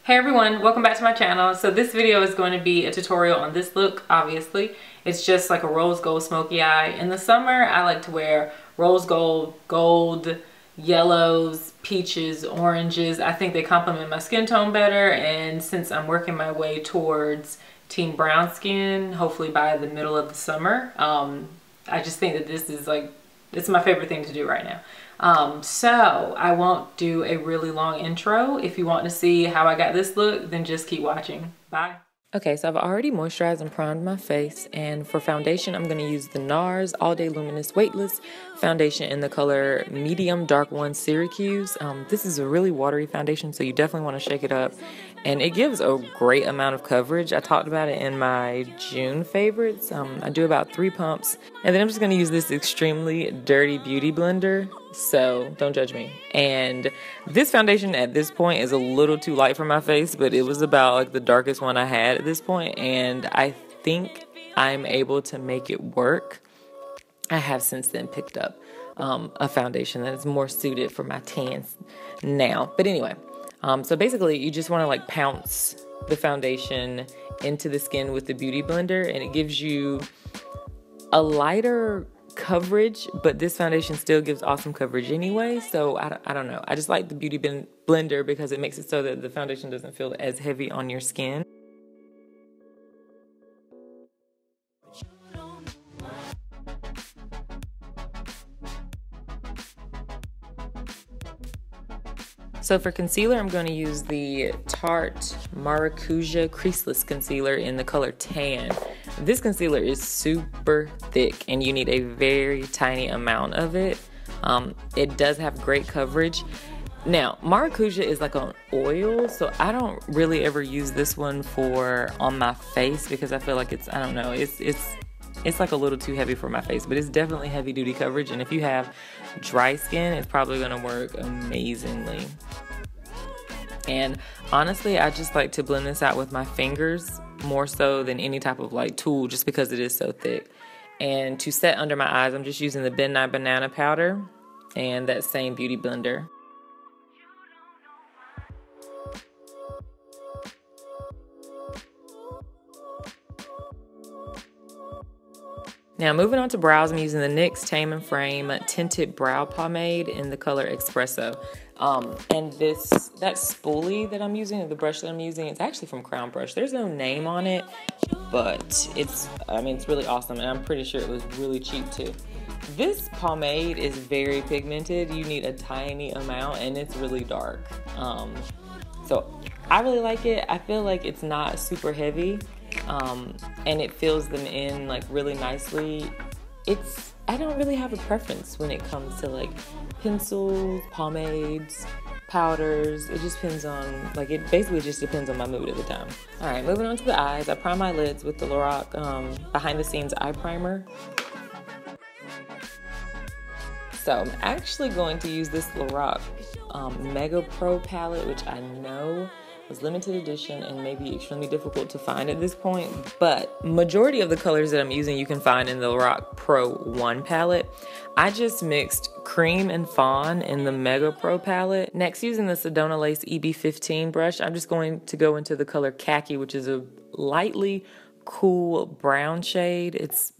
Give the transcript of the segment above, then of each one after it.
Hey everyone, welcome back to my channel. So this video is going to be a tutorial on this look, obviously. It's just like a rose gold smoky eye. In the summer, I like to wear rose gold, gold, yellows, peaches, oranges. I think they complement my skin tone better, and since I'm working my way towards team brown skin, hopefully by the middle of the summer, I just think that this is like, it's my favorite thing to do right now. So I won't do a really long intro. If you want to see how I got this look, then just keep watching. Bye. Okay, so I've already moisturized and primed my face, and for foundation, I'm going to use the Nars All Day Luminous Weightless foundation in the color Medium Dark 1 Syracuse. This is a really watery foundation, so you definitely want to shake it up, and it gives a great amount of coverage. I talked about it in my June favorites. I do about 3 pumps, and then I'm just going to use this extremely dirty beauty blender, so don't judge me. And this foundation at this point is a little too light for my face, but it was about like the darkest one I had at this point, and I think I'm able to make it work. I have since then picked up a foundation that is more suited for my tans now. But anyway, so basically you just want to like pounce the foundation into the skin with the beauty blender, and it gives you a lighter coverage, but this foundation still gives awesome coverage anyway. So I don't know, I just like the beauty blender because it makes it so that the foundation doesn't feel as heavy on your skin. So for concealer, I'm going to use the Tarte Maracuja Creaseless Concealer in the color Tan. This concealer is super thick, and you need a very tiny amount of it. It does have great coverage. Now, Maracuja is like an oil, so I don't really ever use this one for on my face because I feel like it's, I don't know, it's like a little too heavy for my face, but it's definitely heavy duty coverage, and if you have dry skin, it's probably gonna work amazingly. And honestly, I just like to blend this out with my fingers more so than any type of like tool, just because it is so thick. And to set under my eyes, I'm just using the Nye Banana Powder and that same beauty blender. Now moving on to brows, I'm using the NYX Tame Frame Tinted Brow Pomade in the color Espresso. And that spoolie that I'm using, the brush that I'm using, it's actually from Crown Brush. There's no name on it, but it's really awesome, and I'm pretty sure it was really cheap too. This pomade is very pigmented. You need a tiny amount, and it's really dark. So I really like it. I feel like it's not super heavy. And it fills them in like really nicely. I don't really have a preference when it comes to like pencils, pomades, powders. It just depends on, like, it basically just depends on my mood at the time. All right, moving on to the eyes. I prime my lids with the Lorac Behind the Scenes Eye Primer. So I'm actually going to use this Lorac Mega Pro palette, which I know was limited edition and may be extremely difficult to find at this point, but majority of the colors that I'm using you can find in the Lorac Pro 1 palette. I just mixed cream and fawn in the Mega Pro palette. Next, using the Sedona Lace EB15 brush, I'm just going to go into the color Khaki, which is a lightly cool brown shade. It's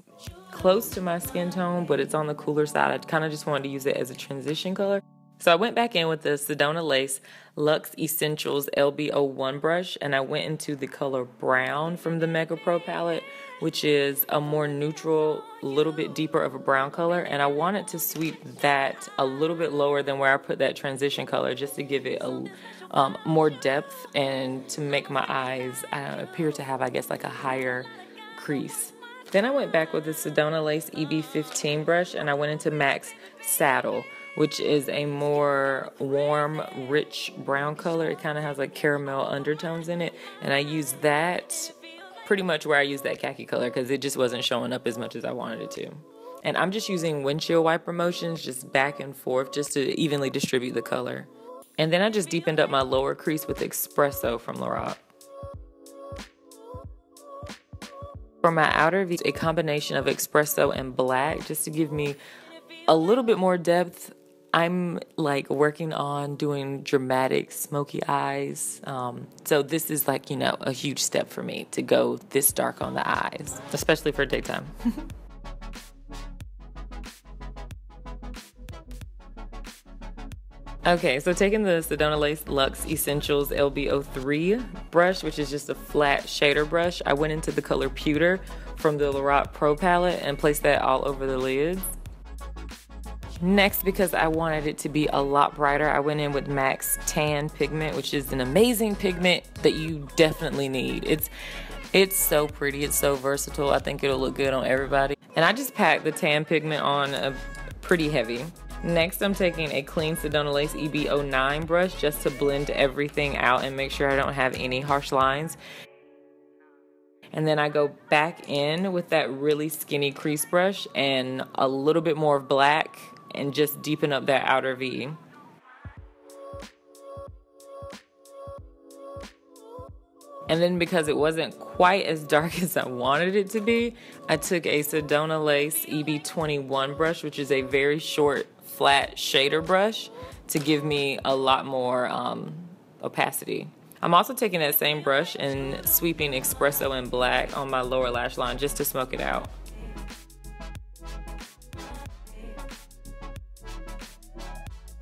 close to my skin tone, but it's on the cooler side. I kind of just wanted to use it as a transition color. So I went back in with the Sedona Lace Luxe Essentials LB01 brush, and I went into the color Brown from the Mega Pro palette, which is a more neutral, little bit deeper of a brown color, and I wanted to sweep that a little bit lower than where I put that transition color, just to give it a more depth and to make my eyes appear to have, I guess, like a higher crease. Then I went back with the Sedona Lace EB15 brush, and I went into MAC's Saddle, which is a more warm, rich brown color. It kind of has like caramel undertones in it. And I used that pretty much where I used that khaki color because it just wasn't showing up as much as I wanted it to. And I'm just using windshield wiper motions just back and forth just to evenly distribute the color. And then I just deepened up my lower crease with Espresso from Lorac. For my outer V, a combination of Espresso and black just to give me a little bit more depth. I'm like working on doing dramatic smoky eyes. So this is like, you know, a huge step for me to go this dark on the eyes, especially for daytime. Okay, so taking the Sedona Lace Luxe Essentials LB03 brush, which is just a flat shader brush, I went into the color Pewter from the Lorac Pro palette and placed that all over the lids. Next, because I wanted it to be a lot brighter, I went in with MAC's Tan Pigment, which is an amazing pigment that you definitely need. It's so pretty, it's so versatile. I think it'll look good on everybody. And I just packed the Tan Pigment on pretty heavy. Next, I'm taking a clean Sedona Lace EB09 brush just to blend everything out and make sure I don't have any harsh lines. And then I go back in with that really skinny crease brush and a little bit more of black and just deepen up that outer V. And then because it wasn't quite as dark as I wanted it to be, I took a Sedona Lace EB21 brush, which is a very short, flat shader brush to give me a lot more opacity. I'm also taking that same brush and sweeping Espresso in black on my lower lash line just to smoke it out.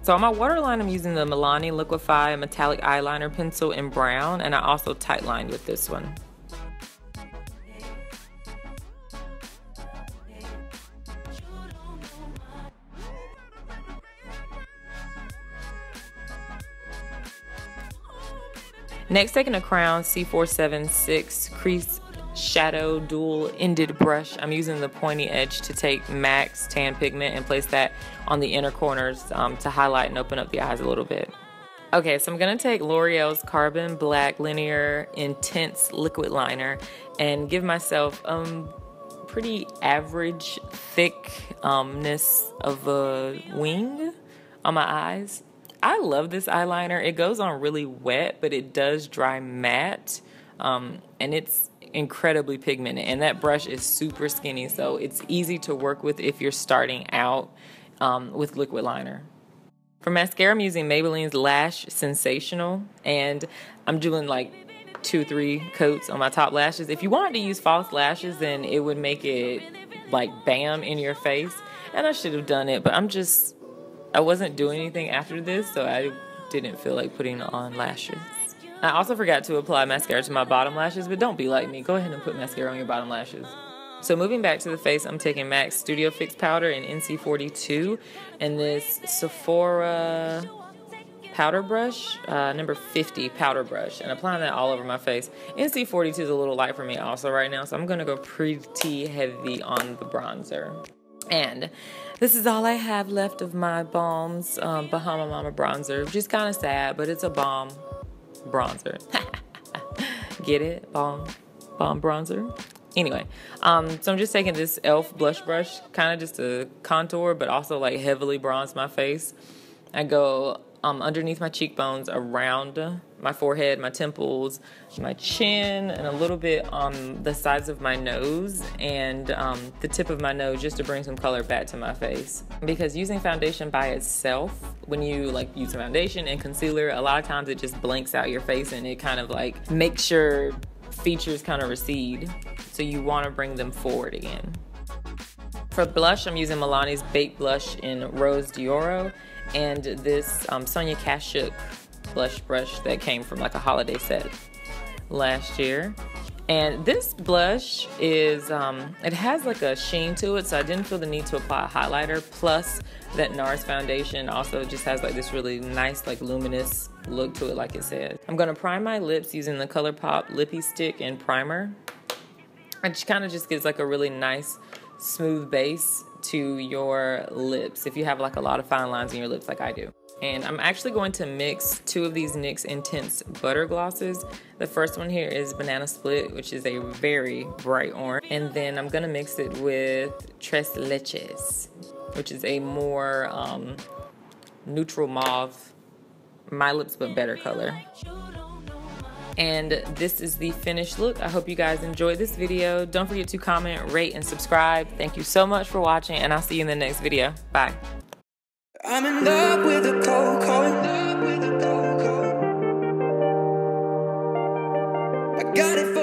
So on my waterline, I'm using the Milani Liquif-eye Metallic Eyeliner Pencil in brown, and I also tightlined with this one. Next, taking a Crown C476 Crease Shadow Dual-Ended Brush. I'm using the pointy edge to take MAC's Tan Pigment and place that on the inner corners to highlight and open up the eyes a little bit. Okay, so I'm going to take L'Oreal's Carbon Black Lineur Intense Liquid Liner and give myself pretty average thickness of a wing on my eyes. I love this eyeliner. It goes on really wet, but it does dry matte, and it's incredibly pigmented, and that brush is super skinny, so it's easy to work with if you're starting out with liquid liner. For mascara, I'm using Maybelline's Lash Sensational, and I'm doing like 2-3 coats on my top lashes. If you wanted to use false lashes, then it would make it like bam in your face, and I should have done it, but I wasn't doing anything after this, so I didn't feel like putting on lashes. I also forgot to apply mascara to my bottom lashes, but don't be like me. Go ahead and put mascara on your bottom lashes. So moving back to the face, I'm taking MAC's Studio Fix Powder in NC42 and this Sephora powder brush, number 50 powder brush, and applying that all over my face. NC42 is a little light for me also right now, so I'm going to go pretty heavy on the bronzer. And this is all I have left of my Balm's Bahama Mama bronzer, which is kind of sad, but it's a Balm bronzer. Get it? Balm bronzer? Anyway, so I'm just taking this e.l.f. blush brush, kind of just to contour, but also like heavily bronze my face. I go underneath my cheekbones, around my forehead, my temples, my chin, and a little bit on the sides of my nose and the tip of my nose, just to bring some color back to my face. Because using foundation by itself, when you like use foundation and concealer, a lot of times it just blanks out your face and it kind of like makes your features kind of recede. So you want to bring them forward again. For blush, I'm using Milani's Baked Blush in Rose d'Oro and this Sonia Kashuk blush brush that came from like a holiday set last year. And this blush is, it has like a sheen to it, so I didn't feel the need to apply a highlighter. Plus that Nars foundation also just has like this really nice like luminous look to it, like it says. I'm gonna prime my lips using the Colourpop Lippie stick and primer. It kind of just gives like a really nice smooth base to your lips if you have like a lot of fine lines in your lips like I do. And I'm actually going to mix two of these NYX Intense Butter Glosses. The first one here is Banana Split, which is a very bright orange. And then I'm gonna mix it with Tres Leches, which is a more neutral mauve, my lips but better color. And this is the finished look. I hope you guys enjoyed this video. Don't forget to comment, rate, and subscribe. Thank you so much for watching, and I'll see you in the next video. Bye. I'm in love with the cold, cold. I got it for